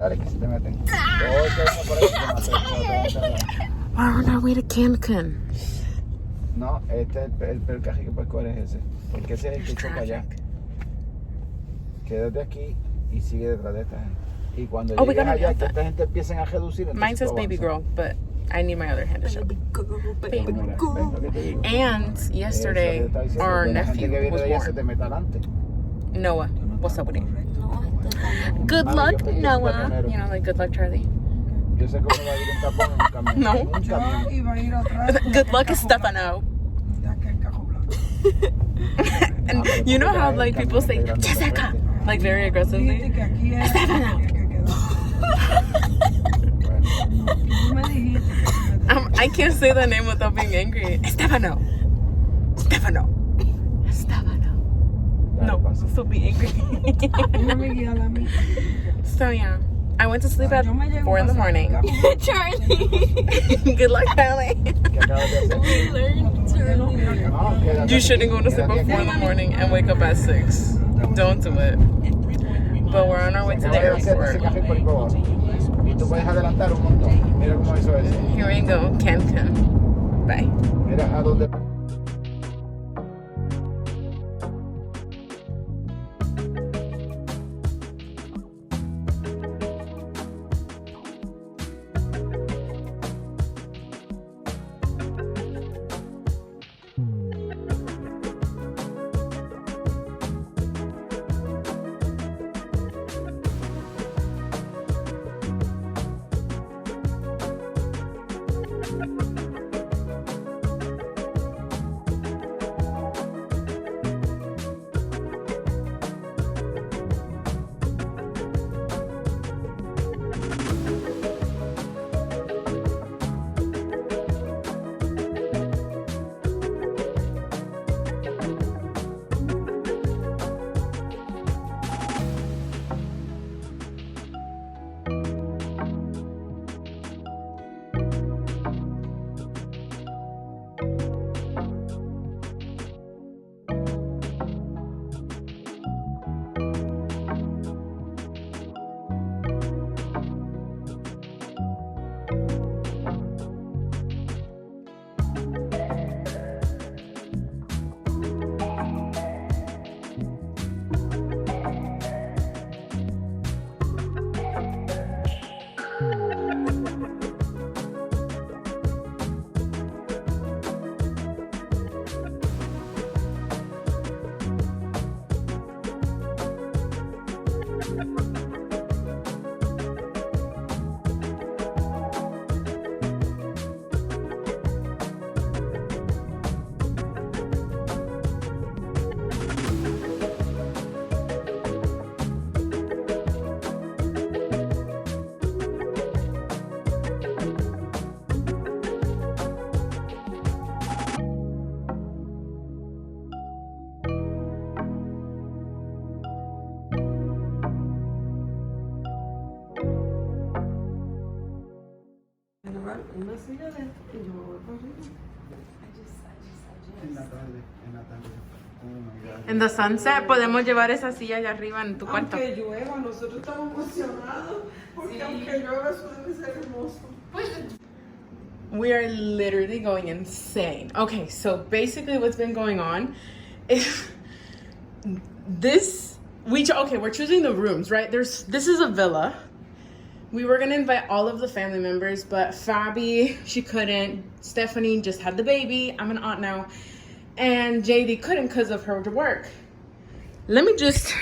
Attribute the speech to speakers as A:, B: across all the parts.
A: Dale, que se te meten. Todo el que venga por ahí se mata.
B: We're on our way to Cancun.
A: No, este es el peor caje que puedes coger es ese. Porque ese es el que choca allá. Quédate aquí y sigue detrás de esta gente. Y cuando llegues allá, que esta gente empiecen a reducir.
B: Mine says baby girl, but I need my other hand to show. Baby girl. And yesterday, our nephew was born. Noah. What's up with you? Good luck, Noah. You know, like good luck, Charlie.
A: Yo sé cómo va a ir un tapón en un camión.
B: No.
A: Un camión.
B: Good luck, Stefano. And you know how like people say Jessica, like very aggressively. Stefano. I can't say the name without being angry. Stefano. Stefano. Stefano. No, still be angry. So yeah, I went to sleep at 4 in the morning. Charlie. Good luck, Charlie. We learned Charlie. You shouldn't go to sleep at 4 in the morning and wake up at 6. Don't do it. But we're on our way to the airport. Here we go, Cancun. Bye.
C: Una silla de y yo me voy para arriba.
A: En la tarde.
B: En the sunset podemos llevar esa silla allá arriba en tu cuarto.
C: Aunque llueva, nosotros estamos emocionados porque aunque llueva eso debe ser hermoso.
B: We are literally going insane. Okay, so basically what's been going on is we're choosing the rooms, right? This is a villa. We were gonna invite all of the family members, but Fabi, she couldn't. Stephanie just had the baby. I'm an aunt now. And JD couldn't because of her work. Let me just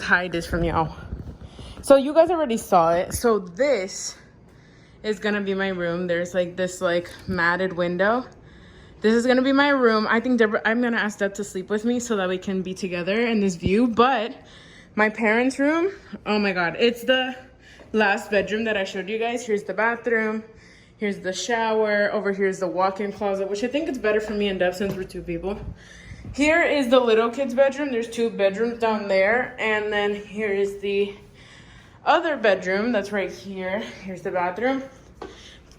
B: hide this from y'all. So you guys already saw it. So this is gonna be my room. There's like this like matted window. This is gonna be my room. I think I'm gonna ask Deb to sleep with me so that we can be together in this view. But my parents' room, oh my God, it's the last bedroom that I showed you guys. Here's the bathroom. Here's the shower. Over here is the walk-in closet, which I think it's better for me and Deb since we're 2 people. Here is the little kid's bedroom. There's 2 bedrooms down there. And then here is the other bedroom that's right here. Here's the bathroom.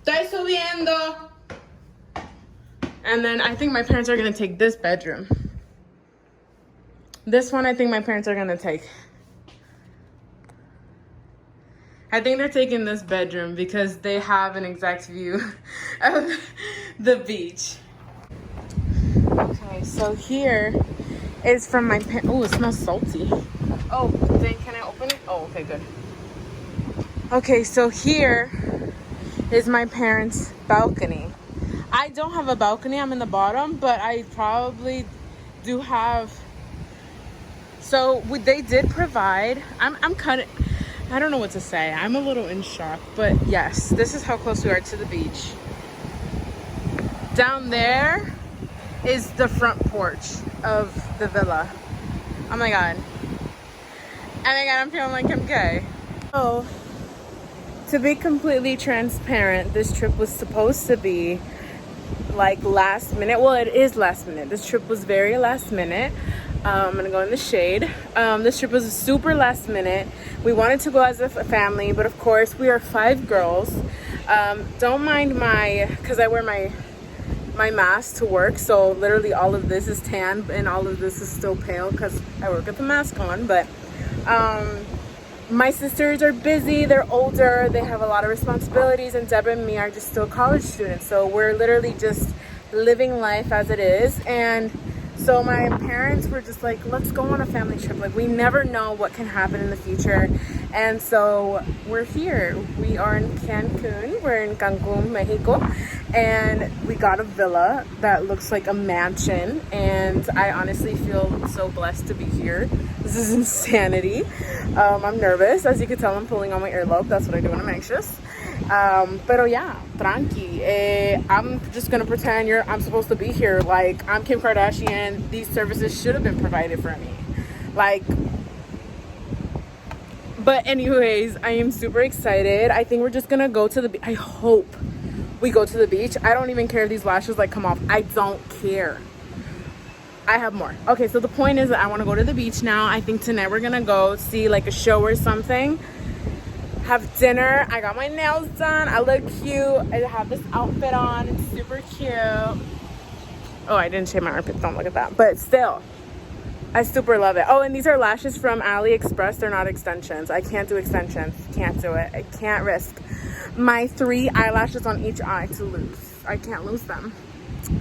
B: Estoy subiendo. And then I think my parents are gonna take this bedroom. This one I think my parents are gonna take. I think they're taking this bedroom because they have an exact view of the beach. Okay, so here is from my parents. Oh, it smells salty. Oh, then can I open it? Oh, okay, good. Okay, so here is my parents' balcony. I don't have a balcony, I'm in the bottom, but I probably do have. So they did provide. I'm cutting. I don't know what to say. I'm a little in shock, but yes, this is how close we are to the beach. Down there is the front porch of the villa. Oh my god. Oh my god, I'm feeling like I'm gay. So, to be completely transparent, this trip was supposed to be like last minute. Well, it is last minute. This trip was very last minute. I'm gonna go in the shade. This trip was super last minute. We wanted to go as a family, but of course we are 5 girls. Don't mind because I wear my mask to work, so literally all of this is tan and all of this is still pale because I work with the mask on. But my sisters are busy, they're older, they have a lot of responsibilities, and Deb and me are just still college students, so we're literally just living life as it is. And so my parents were just like, let's go on a family trip. Like, we never know what can happen in the future. And so we're here. We are in Cancun. We're in Cancun, Mexico. And we got a villa that looks like a mansion. And I honestly feel so blessed to be here. This is insanity. I'm nervous. As you can tell, I'm pulling on my earlobe. That's what I do when I'm anxious. Pero yeah, tranqui. I'm just gonna pretend I'm supposed to be here. Like, I'm Kim Kardashian. These services should have been provided for me. Like, but anyways, I am super excited. I think we're just gonna go to the beach. I hope we go to the beach. I don't even care if these lashes like come off. I don't care. I have more. Okay, so the point is that I want to go to the beach now. I think tonight we're gonna go see like a show or something. Have dinner. I got my nails done. I look cute. I have this outfit on. It's super cute. Oh, I didn't shave my armpits. Don't look at that. But still, I super love it. Oh, and these are lashes from AliExpress. They're not extensions. I can't do extensions. Can't do it. I can't risk my 3 eyelashes on each eye to lose. I can't lose them.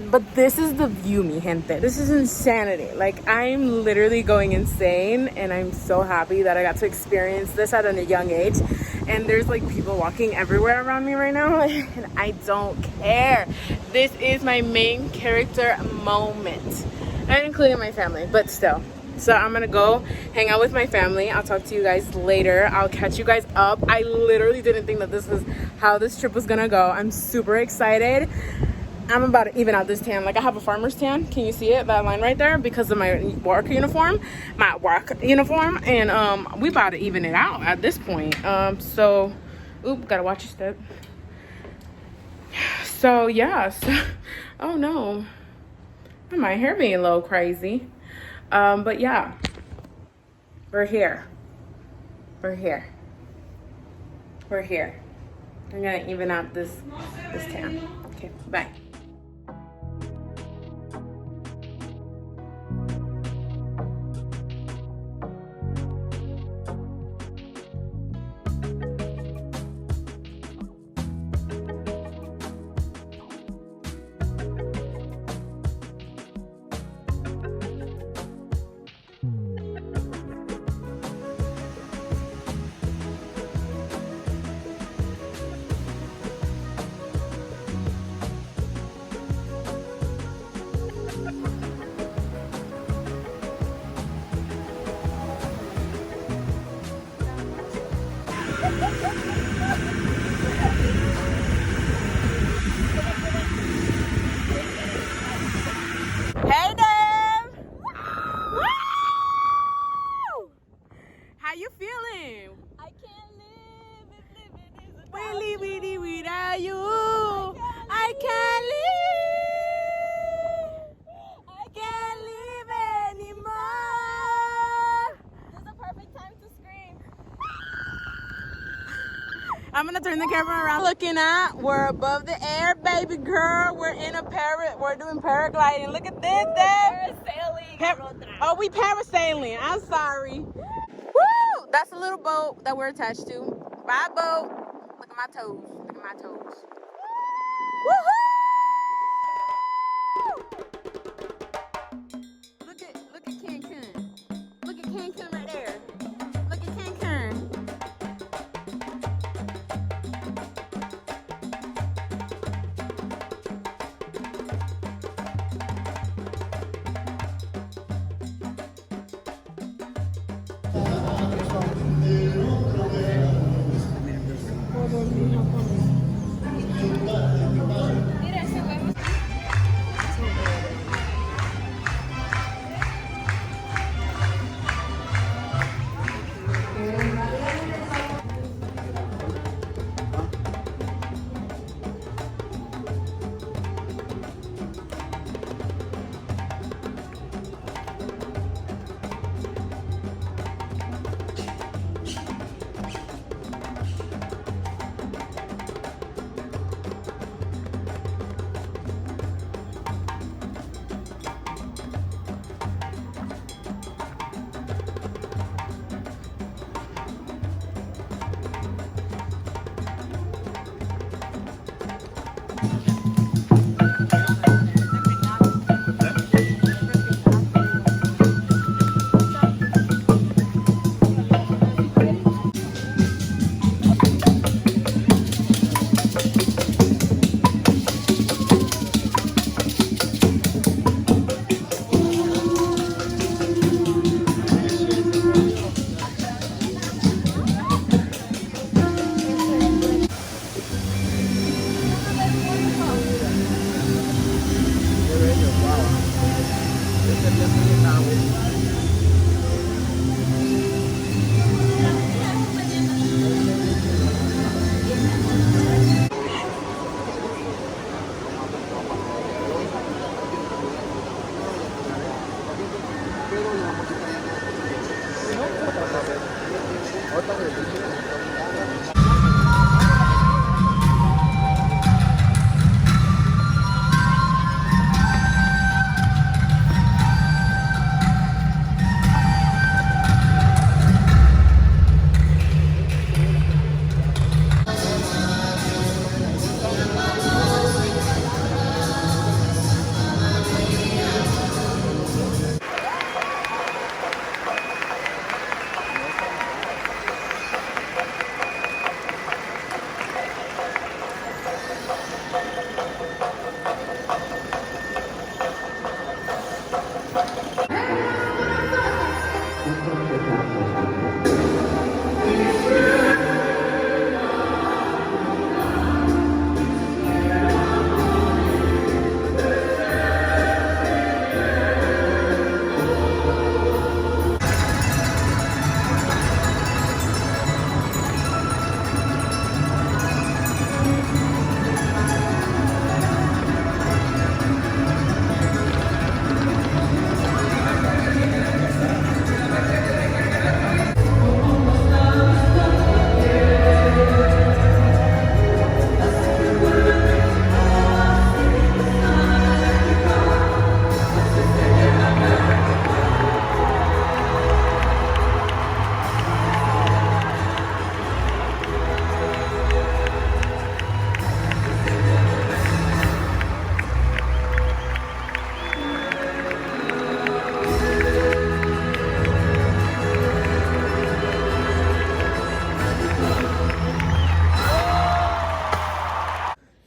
B: But this is the view, mi gente. This is insanity. Like, I'm literally going insane, and I'm so happy that I got to experience this at a young age. And there's like people walking everywhere around me right now, and I don't care. This is my main character moment, and including my family, but still. So I'm gonna go hang out with my family. I'll talk to you guys later. I'll catch you guys up. I literally didn't think that this was how this trip was gonna go. I'm super excited. I'm about to even out this tan. Like, I have a farmer's tan. Can you see it? That line right there, because of my work uniform. And we about to even it out at this point. So, oop, gotta watch your step. So yes. Oh no, my hair being a little crazy. But yeah, we're here. I'm gonna even out this tan. Okay, bye. Hey, Deb! Woo! How you feeling?
C: I can't live if living is a
B: Willy, willy, without you.
C: I
B: can't live anymore.
C: This is the perfect time to scream.
B: I'm gonna turn the camera around. Looking at, we're above the air, baby girl. We're in we're doing paragliding. Look at this, Deb.
C: Parasailing, Alondra.
B: Oh, we parasailing. I'm sorry. Woo! That's a little boat that we're attached to. Bye, boo. Look at my toes. Look at my toes. Woohoo! Look at Cancun. Look at Cancun right there. Look at Cancun.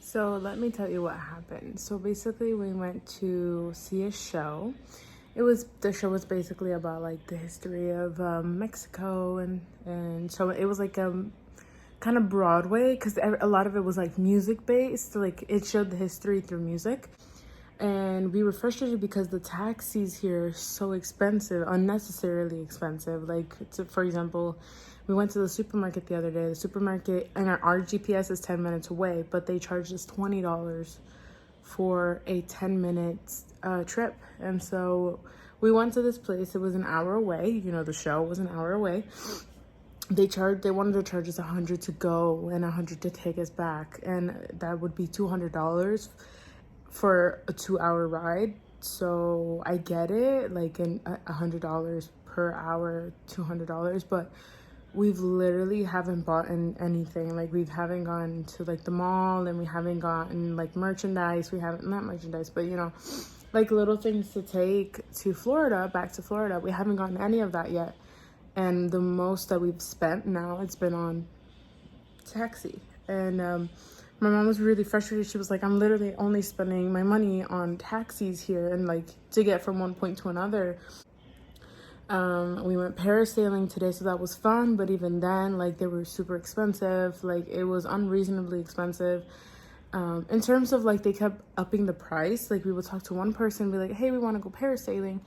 B: So let me tell you what happened. So basically we went to see a show. The show was basically about like the history of Mexico and so it was like kind of Broadway because a lot of it was like music based. Like it showed the history through music. And we were frustrated because the taxis here are so expensive, unnecessarily expensive. Like, for example, we went to the supermarket the other day. The supermarket, and our GPS is 10 minutes away, but they charged us $20 for a 10-minute trip. And so we went to this place. It was an hour away. You know, the show was an hour away. They wanted to charge us $100 to go and $100 to take us back. And that would be $200 for a 2-hour ride. So I get it, like $100 per hour, $200, but we've literally haven't bought anything. Like, we haven't gone to like the mall, and we haven't gotten like merchandise. We haven't, not merchandise, but you know, like little things to take to Florida, back to Florida. We haven't gotten any of that yet. And the most that we've spent now, it's been on taxi. And my mom was really frustrated. She was like, I'm literally only spending my money on taxis here, and like to get from one point to another. We went parasailing today, so that was fun, but even then, like, they were super expensive. Like, it was unreasonably expensive. In terms of like, they kept upping the price. Like, we would talk to one person and be like, hey, we want to go parasailing,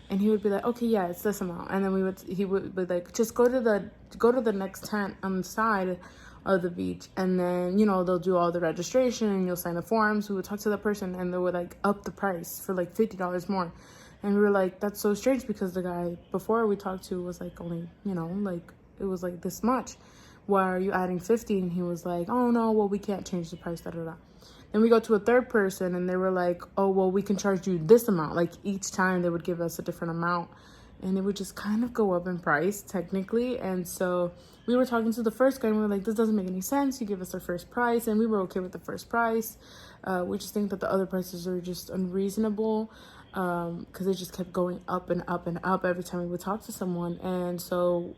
B: and he would be like, okay, yeah, it's this amount. And then he would be like, just go to the next tent on the side of the beach, and then, you know, they'll do all the registration and you'll sign the forms. We would talk to that person, and they would like up the price for like $50 more. And we were like, that's so strange, because the guy before we talked to was like only, you know, like it was like this much. Why are you adding 50? And he was like, oh no, well, we can't change the price, da da da. Then we go to a third person, and they were like, oh, well, we can charge you this amount. Like, each time they would give us a different amount, and it would just kind of go up in price technically. And so we were talking to the first guy, and we were like, this doesn't make any sense. You give us our first price, and we were okay with the first price. We just think that the other prices are just unreasonable, because it just kept going up and up and up every time we would talk to someone. And so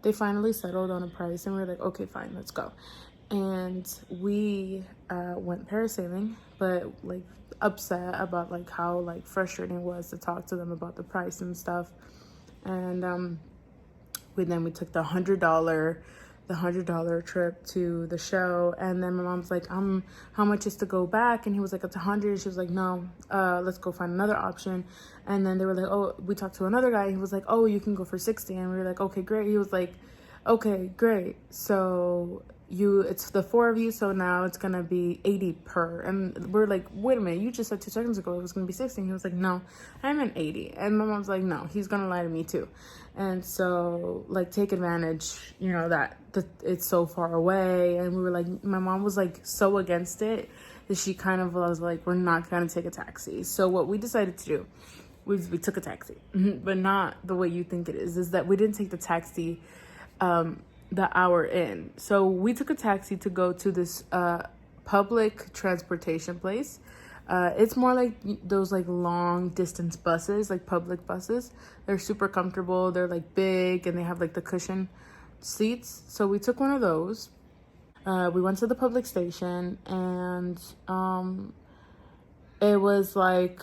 B: they finally settled on a price, and we were like, okay, fine, let's go. And we went parasailing, but like upset about like how like frustrating it was to talk to them about the price and stuff. And we took the $100 trip to the show. And then my mom's like, how much is to go back? And he was like, it's 100. She was like, no, let's go find another option. And then they were like, oh, we talked to another guy. He was like, oh, you can go for 60. And we were like, okay, great. He was like, okay, great. So it's the four of you, so now it's gonna be 80 per. And we're like, wait a minute, you just said 2 seconds ago it was gonna be 60. And he was like, no, I'm at 80. And my mom's like, no, he's gonna lie to me too. And so like, take advantage, you know, that it's so far away. And we were like, my mom was like so against it that she kind of was like, we're not gonna take a taxi. So what we decided to do was we took a taxi, but not the way you think it is that we didn't take the taxi the hour in. So we took a taxi to go to this public transportation place. It's more like those like long distance buses, like public buses. They're super comfortable. They're like big, and they have like the cushion seats. So we took one of those. We went to the public station, and it was like,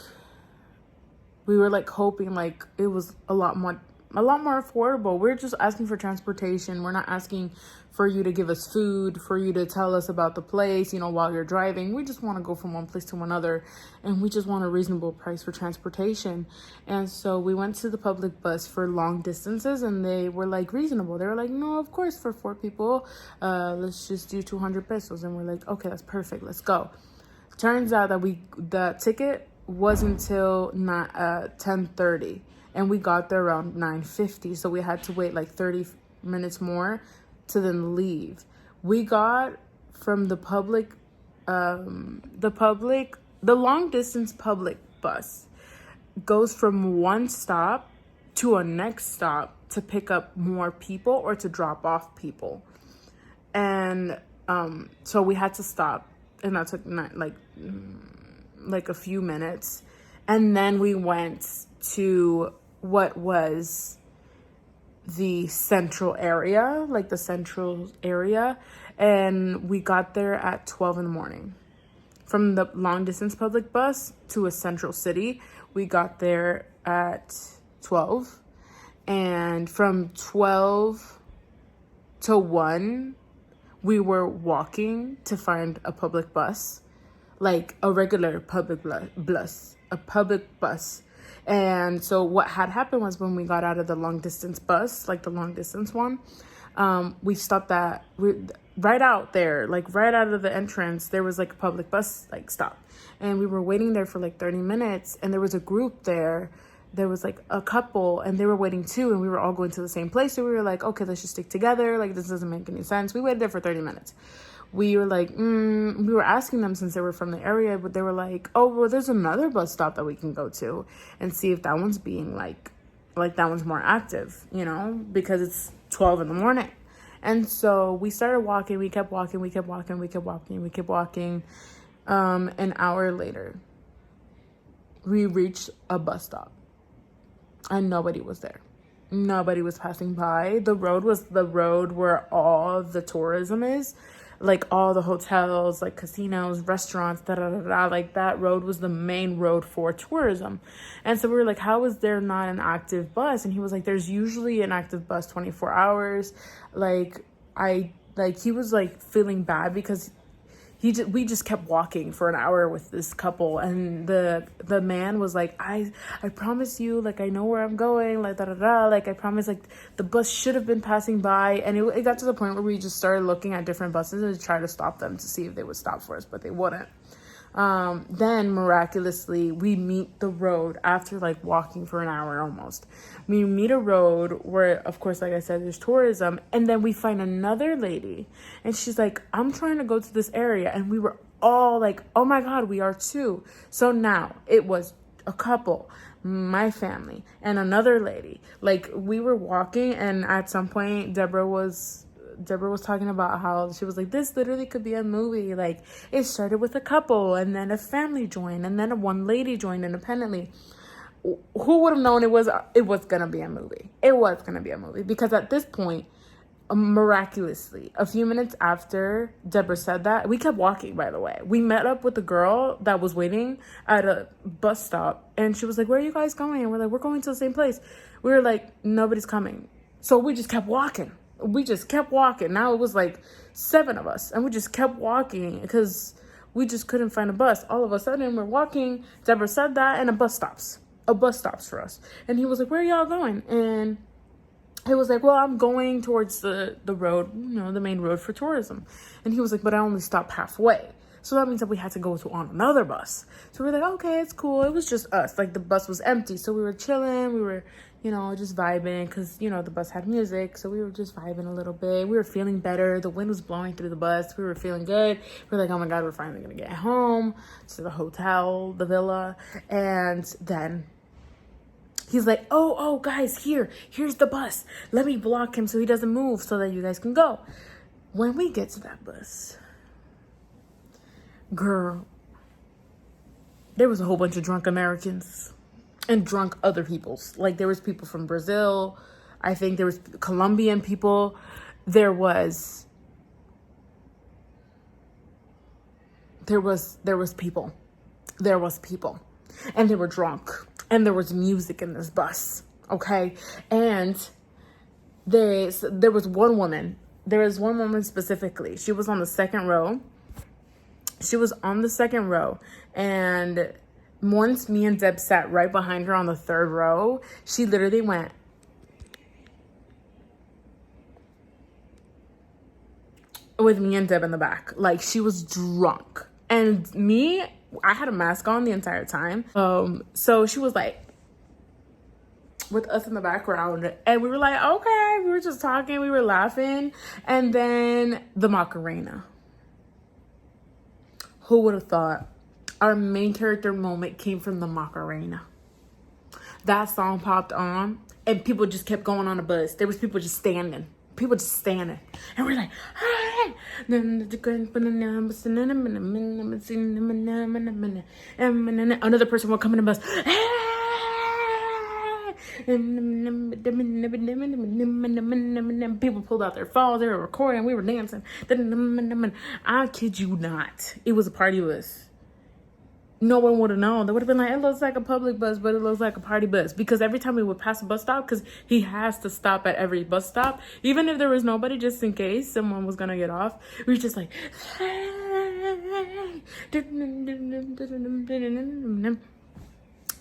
B: we were like hoping like it was a lot more affordable. We're just asking for transportation. We're not asking for you to give us food, for you to tell us about the place, you know, while you're driving. We just want to go from one place to another, and we just want a reasonable price for transportation. And so we went to the public bus for long distances, and they were like reasonable. They were like, no, of course, for 4 people, let's just do 200 pesos. And we're like, okay, that's perfect, let's go. Turns out that the ticket was until 10:30. And we got there around 9:50, so we had to wait like 30 minutes more to then leave. We got from the long distance public bus goes from one stop to a next stop to pick up more people or to drop off people. And so we had to stop, and that took like a few minutes. And then we went to what was the central area, and we got there at 12 in the morning. From the long distance public bus to a central city, we got there at 12, and from 12 to 1 we were walking to find a public bus, like a regular public bus. And so what had happened was, when we got out of the long distance bus, like the long distance one, we stopped right out there, like right out of the entrance, there was like a public bus like stop. And we were waiting there for like 30 minutes, and there was a group there. There was like a couple, and they were waiting too, and we were all going to the same place. So we were like, okay, let's just stick together. Like, this doesn't make any sense. We waited there for 30 minutes. We were like, we were asking them, since they were from the area, but they were like, oh, well, there's another bus stop that we can go to and see if that one's being like that one's more active, you know, because it's 12 in the morning. And so we started walking. We kept walking. An hour later, we reached a bus stop and nobody was there. Nobody was passing by. The road was the road where all the tourism is, like all the hotels, like casinos, restaurants, like that road was the main road for tourism. And so we were like, how is there not an active bus? And he was like, there's usually an active bus 24 hours. He was like feeling bad because we just kept walking for an hour with this couple, and the man was like, I promise you, like, I know where I'm going, like, like, I promise, like, the bus should have been passing by. And it got to the point where we just started looking at different buses and try to stop them to see if they would stop for us, but they wouldn't. Then miraculously we meet the road after like walking for an hour almost. We meet a road where, of course, like I said, there's tourism. And then we find another lady and she's like, I'm trying to go to this area. And we were all like, oh my God, we are too. So now it was a couple, my family, and another lady. Like, we were walking, and at some point Deborah was talking about how she was like, this literally could be a movie. Like, it started with a couple and then a family joined and then one lady joined independently. Who would have known it was gonna be a movie? It was gonna be a movie, because at this point, miraculously, a few minutes after Deborah said that, we kept walking, by the way. We met up with the girl that was waiting at a bus stop, and she was like, where are you guys going? And we're like, we're going to the same place. We were like, nobody's coming. So we just kept walking. Now it was like 7 of us, and we just kept walking because we just couldn't find a bus. All of a sudden we're walking, Deborah said that, and a bus stops for us. And he was like, where are y'all going? And he was like, well, I'm going towards the road, the main road for tourism. And he was like, but I only stopped halfway. So that means that we had to go on another bus. So we're like, okay, it's cool. It was just us. Like, the bus was empty. So we were chilling. We were, just vibing because, the bus had music. So we were just vibing a little bit. We were feeling better. The wind was blowing through the bus. We were feeling good. We're like, oh my God, we're finally going to get home to the hotel, the villa. And then he's like, oh, guys, here's the bus. Let me block him so he doesn't move so that you guys can go. When we get to that bus, girl, there was a whole bunch of drunk Americans and drunk other peoples. Like, there was people from Brazil. I think there was Colombian people. There was people. And they were drunk. And there was music in this bus. Okay? And there was one woman. There was one woman specifically. She was on the second row. And once me and Deb sat right behind her on the third row, she literally went with me and Deb in the back. Like, she was drunk. And me, I had a mask on the entire time. So she was like with us in the background, and we were like, okay, we were just talking, we were laughing. And then the Macarena. Who would have thought our main character moment came from the Macarena? That song popped on, and people just kept going on the bus. There was people just standing. And we're like, hey! Another person will come in the bus. People pulled out their phones. They were recording. We were dancing. I kid you not. It was a party bus. No one would have known. They would have been like, it looks like a public bus, but it looks like a party bus. Because every time we would pass a bus stop, because he has to stop at every bus stop, even if there was nobody, just in case someone was going to get off, we were just like,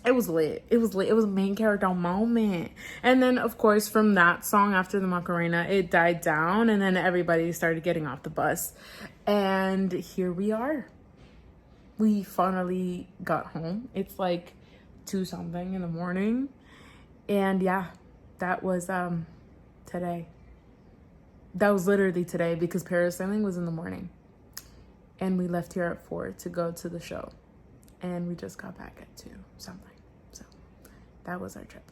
B: it was lit. It was a main character moment. And then, of course, from that song after the Macarena, it died down, and then everybody started getting off the bus. And here we are. We finally got home. It's like 2-something in the morning. And yeah, that was today. That was literally today, because parasailing was in the morning. And we left here at 4 to go to the show. And we just got back at 2-something. So that was our trip.